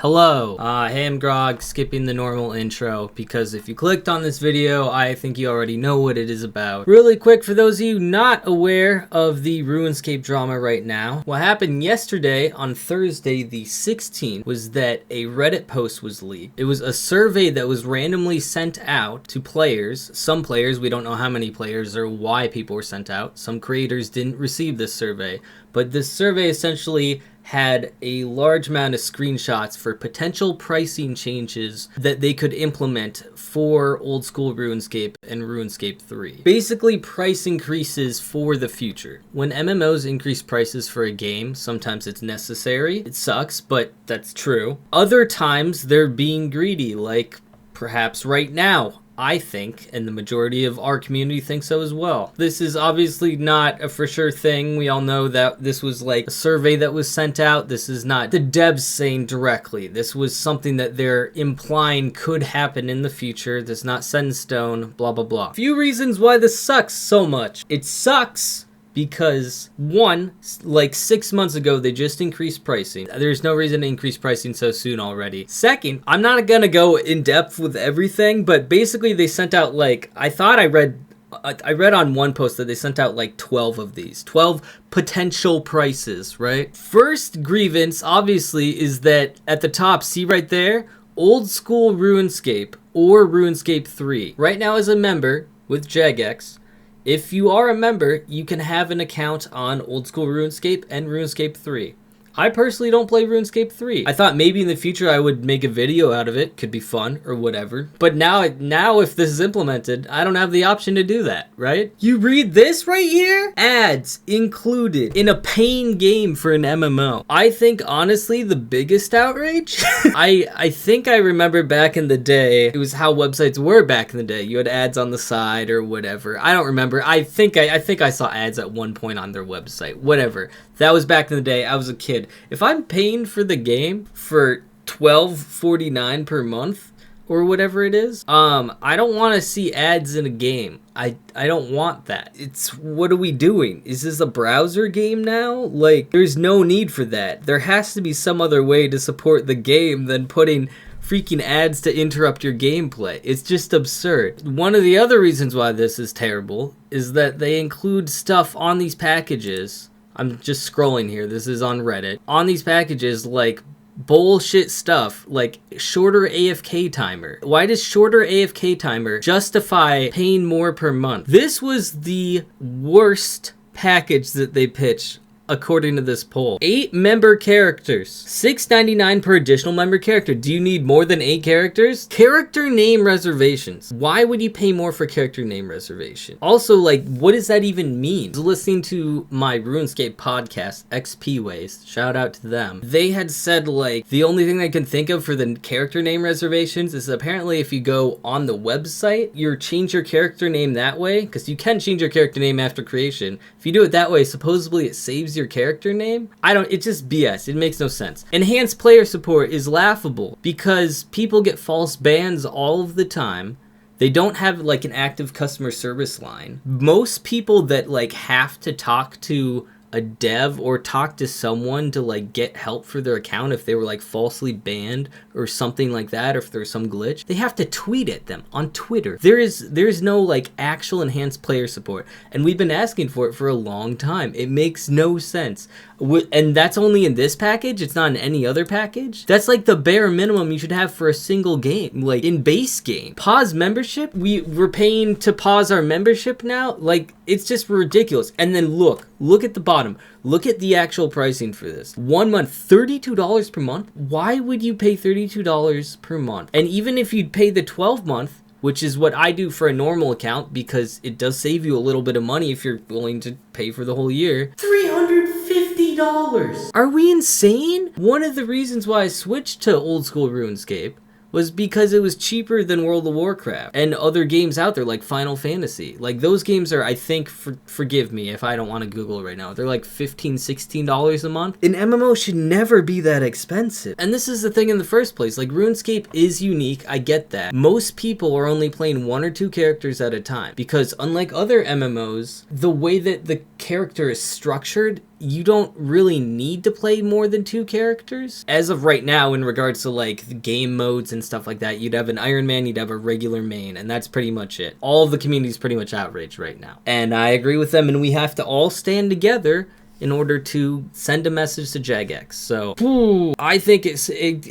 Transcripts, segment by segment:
Hello, hey, I'm Grog, skipping the normal intro because if you clicked on this video, I think you already know what it is about. Really quick, for those of you not aware of the RuneScape drama right now, what happened yesterday on Thursday the 16th was that a Reddit post was leaked. It was a survey that was randomly sent out to players. Some players, we don't know how many players or why people were sent out. Some creators didn't receive this survey, but this survey essentially had a large amount of screenshots for potential pricing changes that they could implement for old school RuneScape and RuneScape 3. Basically, price increases for the future. When MMOs increase prices for a game, sometimes it's necessary. It sucks, but that's true. Other times they're being greedy, like perhaps right now. I think, and the majority of our community thinks so as well. This is obviously not a for sure thing. We all know that this was like a survey that was sent out. This is not the devs saying directly. This was something that they're implying could happen in the future. That's not set in stone, blah, blah, blah. Few reasons why this sucks so much. It sucks because, one, like 6 months ago, they just increased pricing. There's no reason to increase pricing so soon already. Second, I'm not gonna go in depth with everything, but basically they sent out like, I read on one post that they sent out like 12 of these. 12 potential prices, right? First grievance, obviously, is that at the top, see right there, old school RuneScape or RuneScape 3. Right now as a member with Jagex, if you are a member, you can have an account on old school RuneScape and RuneScape 3. I personally don't play RuneScape 3. I thought maybe in the future I would make a video out of it. Could be fun or whatever. But now if this is implemented, I don't have the option to do that, right? You read this right here? Ads included in a paying game for an MMO. I think honestly the biggest outrage, I think I remember back in the day, it was how websites were back in the day. You had ads on the side or whatever. I don't remember. I think I saw ads at one point on their website. Whatever. That was back in the day. I was a kid. If I'm paying for the game for $12.49 per month or whatever it is, I don't want to see ads in a game. I don't want that. It's, what are we doing? Is this a browser game now? Like, there's no need for that. There has to be some other way to support the game than putting freaking ads to interrupt your gameplay. It's just absurd. One of the other reasons why this is terrible is that they include stuff on these packages. I'm just scrolling here. This is on Reddit. On these packages, like bullshit stuff, like shorter AFK timer. Why does shorter AFK timer justify paying more per month? This was the worst package that they pitched. According to this poll, 8 member characters, $6.99 per additional member character. Do you need more than 8 characters? Character name reservations. Why would you pay more for character name reservation? Also, like, what does that even mean? I was listening to my RuneScape podcast, XP Waste, shout out to them. They had said, like, the only thing they can think of for the character name reservations is apparently if you go on the website, you change your character name that way, because you can change your character name after creation. If you do it that way, supposedly it saves your character name. It's just BS. It makes no sense. Enhanced player support is laughable because people get false bans all of the time. They don't have like an active customer service line. Most people that like have to talk to a dev or talk to someone to like get help for their account if they were like falsely banned or something like that, or if there's some glitch, they have to tweet at them on Twitter. There is no like actual enhanced player support, and we've been asking for it for a long time. It makes no sense. And that's only in this package. It's not in any other package. That's like the bare minimum you should have for a single game, like in base game. Pause membership. We're paying to pause our membership now. Like, it's just ridiculous. And then look at the bottom. Look at the actual pricing for this. 1 month, $32 per month. Why would you pay $32 per month? And even if you'd pay the 12 month, which is what I do for a normal account, because it does save you a little bit of money if you're willing to pay for the whole year. $350. Are we insane? One of the reasons why I switched to old school RuneScape was because it was cheaper than World of Warcraft and other games out there like Final Fantasy. Like, those games are, I think, forgive me if I don't want to Google right now, they're like $15, $16 a month. An MMO should never be that expensive. And this is the thing in the first place, like, RuneScape is unique, I get that. Most people are only playing 1 or 2 characters at a time because unlike other MMOs, the way that the character is structured you don't really need to play more than 2 characters. As of right now, in regards to like the game modes and stuff like that, you'd have an Iron Man, you'd have a regular main, and that's pretty much it. All of the community is pretty much outraged right now. And I agree with them, and we have to all stand together in order to send a message to Jagex. So, I think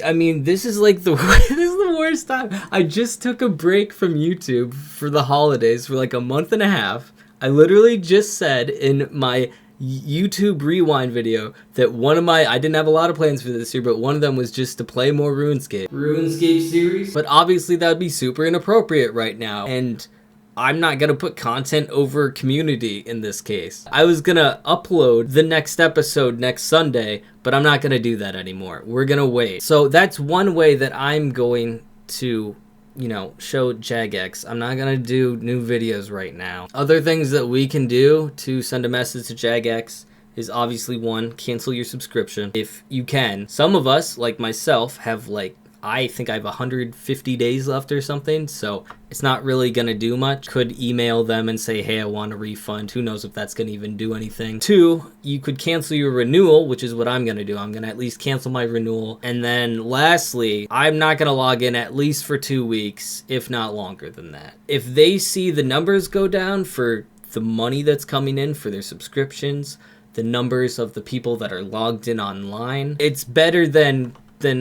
I mean, this is like this is the worst time. I just took a break from YouTube for the holidays for like a month and a half. I literally just said in my YouTube rewind video that I didn't have a lot of plans for this year, but one of them was just to play more RuneScape series. But obviously that would be super inappropriate right now, and I'm not gonna put content over community in this case. I was gonna upload the next episode next Sunday, but I'm not gonna do that anymore. We're gonna wait. So that's one way that I'm going to, you know, show Jagex. I'm not gonna do new videos right now. Other things that we can do to send a message to Jagex is obviously, 1, cancel your subscription if you can. Some of us, like myself, have like, I think I have 150 days left or something, so it's not really gonna do much. Could email them and say, hey, I want a refund. Who knows if that's gonna even do anything. 2, you could cancel your renewal, which is what I'm gonna do. I'm gonna at least cancel my renewal. And then lastly, I'm not gonna log in at least for 2 weeks, if not longer than that. If they see the numbers go down for the money that's coming in for their subscriptions, the numbers of the people that are logged in online, it's better than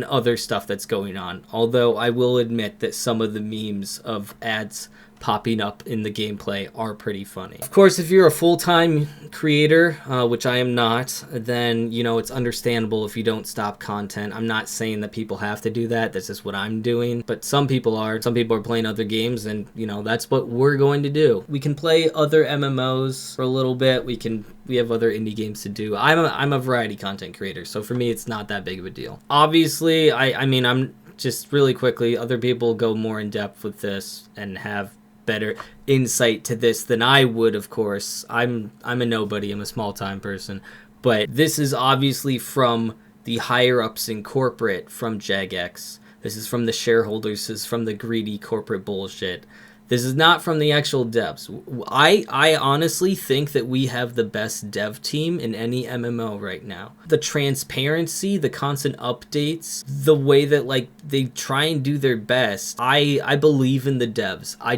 other stuff that's going on. Although I will admit that some of the memes of ads popping up in the gameplay are pretty funny. Of course, if you're a full-time creator, which I am not, then, you know, it's understandable if you don't stop content. I'm not saying that people have to do that. That's just what I'm doing. But some people are. Some people are playing other games, and, you know, that's what we're going to do. We can play other MMOs for a little bit. We have other indie games to do. I'm a variety content creator, so for me, it's not that big of a deal. Obviously, I mean, I'm just really quickly, other people go more in depth with this and have better insight to this than I would, of course. I'm a nobody. I'm a small-time person. But this is obviously from the higher-ups in corporate from Jagex. This is from the shareholders. This is from the greedy corporate bullshit. This is not from the actual devs. I honestly think that we have the best dev team in any MMO right now. The transparency, the constant updates, the way that like they try and do their best. I believe in the devs. I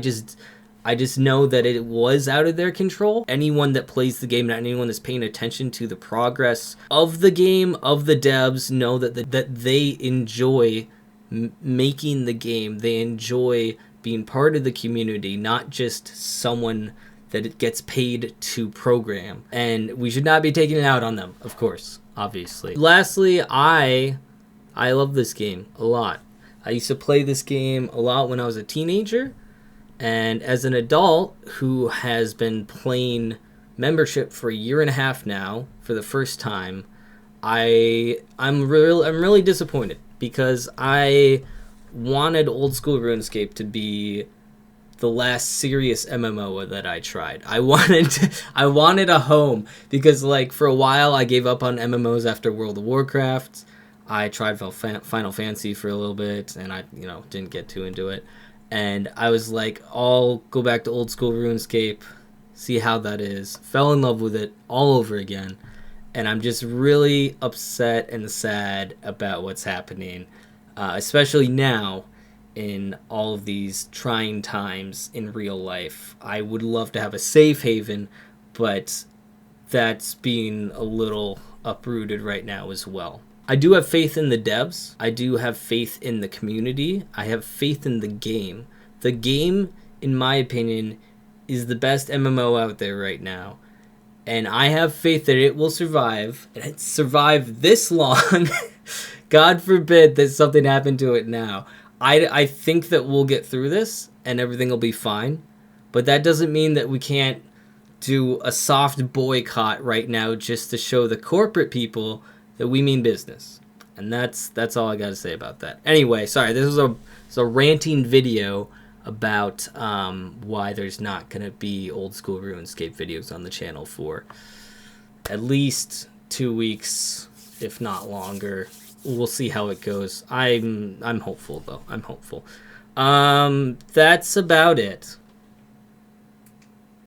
just know that it was out of their control. Anyone that plays the game, not anyone that's paying attention to the progress of the game, of the devs, know that that they enjoy making the game. They enjoy being part of the community, not just someone that it gets paid to program. And we should not be taking it out on them, of course, obviously. Lastly, I love this game a lot. I used to play this game a lot when I was a teenager, and as an adult who has been playing membership for 1.5 years now for the first time, I'm really disappointed, because I wanted old school RuneScape to be the last serious MMO that I tried. I wanted a home, because like for a while I gave up on MMOs after World of Warcraft. I tried Final Fantasy for a little bit, and I didn't get too into it. And I was like, I'll go back to old school RuneScape, see how that is. Fell in love with it all over again. And I'm just really upset and sad about what's happening. Especially now in all of these trying times in real life. I would love to have a safe haven, but that's being a little uprooted right now as well. I do have faith in the devs. I do have faith in the community. I have faith in the game. The game, in my opinion, is the best MMO out there right now. And I have faith that it will survive. And it's survived this long. God forbid that something happened to it now. I think that we'll get through this and everything will be fine. But that doesn't mean that we can't do a soft boycott right now just to show the corporate people that we mean business. And that's all I got to say about that. Anyway, sorry, this was a ranting video about why there's not going to be old school RuneScape videos on the channel for at least 2 weeks, if not longer. We'll see how it goes. I'm hopeful though. I'm hopeful. That's about it.